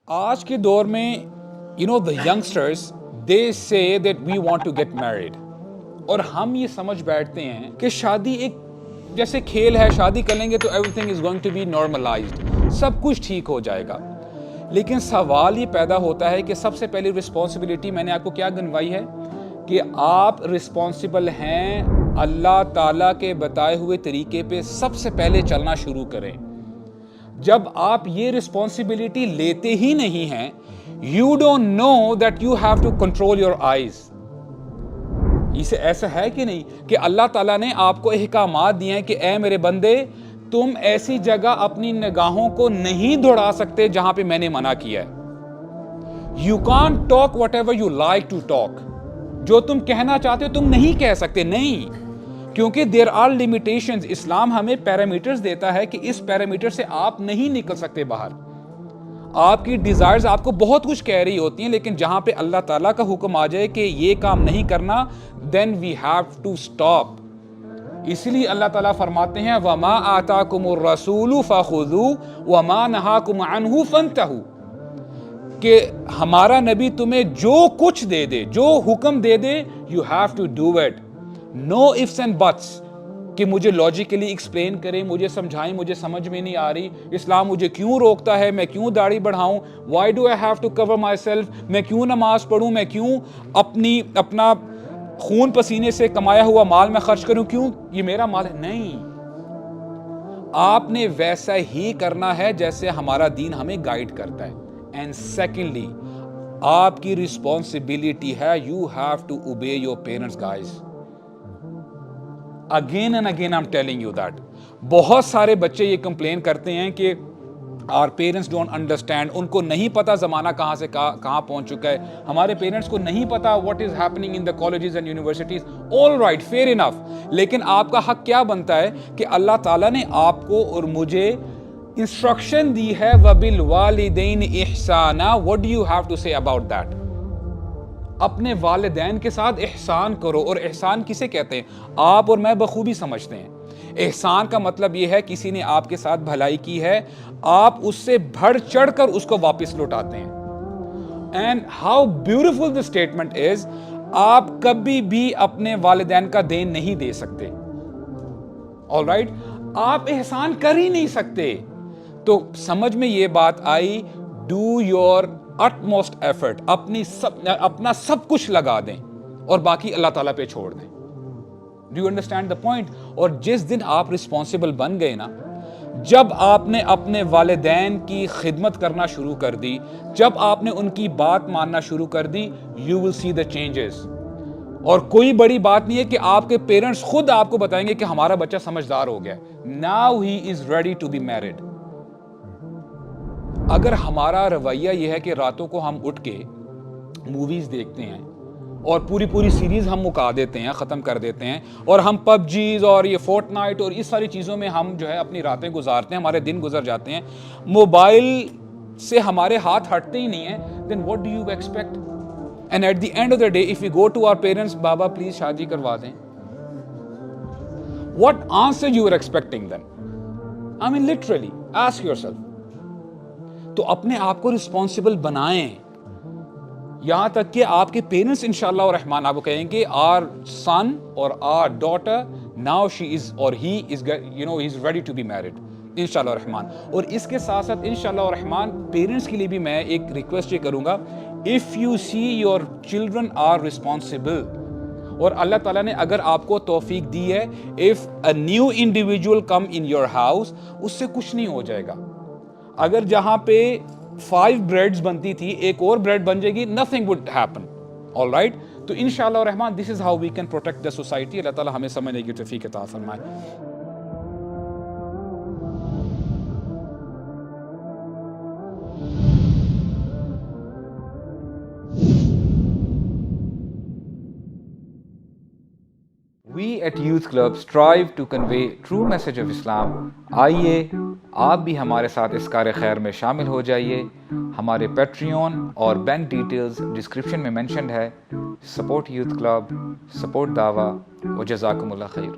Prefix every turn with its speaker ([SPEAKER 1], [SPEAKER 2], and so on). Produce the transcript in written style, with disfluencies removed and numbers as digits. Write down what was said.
[SPEAKER 1] آج کے دور میں the youngsters they say that we want to get married اور ہم یہ سمجھ بیٹھتے ہیں کہ شادی ایک جیسے کھیل ہے، شادی کر لیں گے تو everything is going to be normalized، سب کچھ ٹھیک ہو جائے گا. لیکن سوال یہ پیدا ہوتا ہے کہ سب سے پہلی رسپانسبلٹی میں نے آپ کو کیا گنوائی ہے کہ آپ رسپانسبل ہیں اللہ تعالیٰ کے بتائے ہوئے طریقے پہ سب سے پہلے چلنا شروع کریں. جب آپ یہ رسپانسبلٹی لیتے ہی نہیں ہیں you don't know that you have to control your eyes. اسے ایسا ہے کہ نہیں کہ اللہ تعالیٰ نے آپ کو احکامات دیے ہیں کہ اے میرے بندے تم ایسی جگہ اپنی نگاہوں کو نہیں دوڑا سکتے جہاں پہ میں نے منع کیا ہے. You can't talk whatever you like to talk. جو تم کہنا چاہتے ہو تم نہیں کہہ سکتے، نہیں، کیونکہ there are limitations. اسلام ہمیں پیرامیٹرز دیتا ہے کہ اس پیرامیٹر سے آپ نہیں نکل سکتے باہر. آپ کی ڈیزائرز آپ کو بہت کچھ کہہ رہی ہوتی ہیں، لیکن جہاں پہ اللہ تعالیٰ کا حکم آ جائے کہ یہ کام نہیں کرنا then we have to stop. اسی لیے اللہ تعالیٰ فرماتے ہیں وَمَا آتَاكُمُ الرَّسُولُ فَخُذُوهُ وَمَا نَهَاكُمْ عَنْهُ فَانْتَهُوا، کہ ہمارا نبی تمہیں جو کچھ دے دے، جو حکم دے دے you have to do it. No ifs and buts کہ مجھے لاجیکلی ایکسپلین کریں، مجھے سمجھائیں، مجھے سمجھ میں نہیں آ رہی، اسلام مجھے کیوں روکتا ہے، میں کیوں داڑھی بڑھاؤں، why do I have to cover myself, میں کیوں نماز پڑھوں، میں کیوں اپنا خون پسینے سے کمایا ہوا مال میں خرچ کروں، کیوں یہ میرا مال ہے. نہیں، آپ نے ویسا ہی کرنا ہے جیسے ہمارا دین ہمیں گائیڈ کرتا ہے. اینڈ سیکنڈلی آپ کی رسپانسبلٹی ہے you have to obey your parents guys. Again and again I am telling you that. بہت سارے بچے یہ کمپلین کرتے ہیں کہ our parents don't understand، ان کو نہیں پتا زمانہ کہاں سے کہاں پہنچ چکا ہے، ہمارے پیرنٹس کو نہیں پتا what is happening in the colleges and universities. all right, fair enough، لیکن آپ کا حق کیا بنتا ہے کہ اللہ تعالیٰ نے آپ کو اور مجھے انسٹرکشن دی ہے وَبِالْوَالِدَيْنِ إِحْسَانًا. what do you have to say about that؟ اپنے والدین کے ساتھ احسان کرو. اور احسان کسے کہتے ہیں؟ آپ اور میں بخوبی سمجھتے ہیں. احسان کا مطلب یہ ہے کسی نے آپ کے ساتھ بھلائی کی ہے، آپ اس سے بڑھ چڑھ کر اس کو واپس لوٹاتے ہیں. And how beautiful this statement is, آپ کبھی بھی اپنے والدین کا دین نہیں دے سکتے. آل رائٹ، آپ احسان کر ہی نہیں سکتے. تو سمجھ میں یہ بات آئی، ڈو یور utmost effort، اپنا سب کچھ لگا دیں اور باقی اللہ تعالیٰ پہ چھوڑ دیں. Do you understand the point؟ اور جس دن آپ رسپانسبل بن گئے نا، جب آپ نے اپنے والدین کی خدمت کرنا شروع کر دی، جب آپ نے ان کی بات ماننا شروع کر دی، you will see the changes. اور کوئی بڑی بات نہیں ہے کہ آپ کے پیرنٹس خود آپ کو بتائیں گے کہ ہمارا بچہ سمجھدار ہو گیا، now he is ready to be married. اگر ہمارا رویہ یہ ہے کہ راتوں کو ہم اٹھ کے موویز دیکھتے ہیں اور پوری سیریز ہم مکا دیتے ہیں، ختم کر دیتے ہیں، اور ہم پب جیز اور یہ فورٹ نائٹ اور اس ساری چیزوں میں ہم جو ہے اپنی راتیں گزارتے ہیں، ہمارے دن گزر جاتے ہیں، موبائل سے ہمارے ہاتھ ہٹتے ہی نہیں ہیں، then what do you expect؟ and at the end of the day if we go to our parents، بابا پلیز شادی کروا دیں، what answer you are expecting then؟ I mean literally ask yourself. تو اپنے آپ کو رسپانسبل بنائیں، یہاں تک کہ آپ کے پیرنٹس انشاءاللہ الرحمن آپ کو کہیں گے our son or our daughter now she is or he is he's ready to be married انشاءاللہ الرحمن. اور اس کے ساتھ ساتھ انشاءاللہ الرحمن پیرنٹس کے لیے بھی میں ایک ریکویسٹ یہ کروں گا، if you see your children are responsible، اور اللہ تعالیٰ نے اگر آپ کو توفیق دی ہے، if a new individual come in your house، اس سے کچھ نہیں ہو جائے گا. اگر جہاں پہ 5 بریڈز بنتی تھی ایک اور بریڈ بن جائے گی، nothing would happen. all right، تو انشاءاللہ الرحمن this is how we can protect the society. اللہ تعالیٰ ہمیں سمجھنے کی توفیق عطا فرمائے. We at Youth Club strive to convey true message of Islam. آئیے آپ بھی ہمارے ساتھ اس کار خیر میں شامل ہو جائیے. ہمارے پیٹریون اور بینک ڈیٹیلز ڈسکرپشن میں مینشنڈ ہے. سپورٹ یوتھ کلب، سپورٹ دعویٰ، و جزاکم اللہ خیر.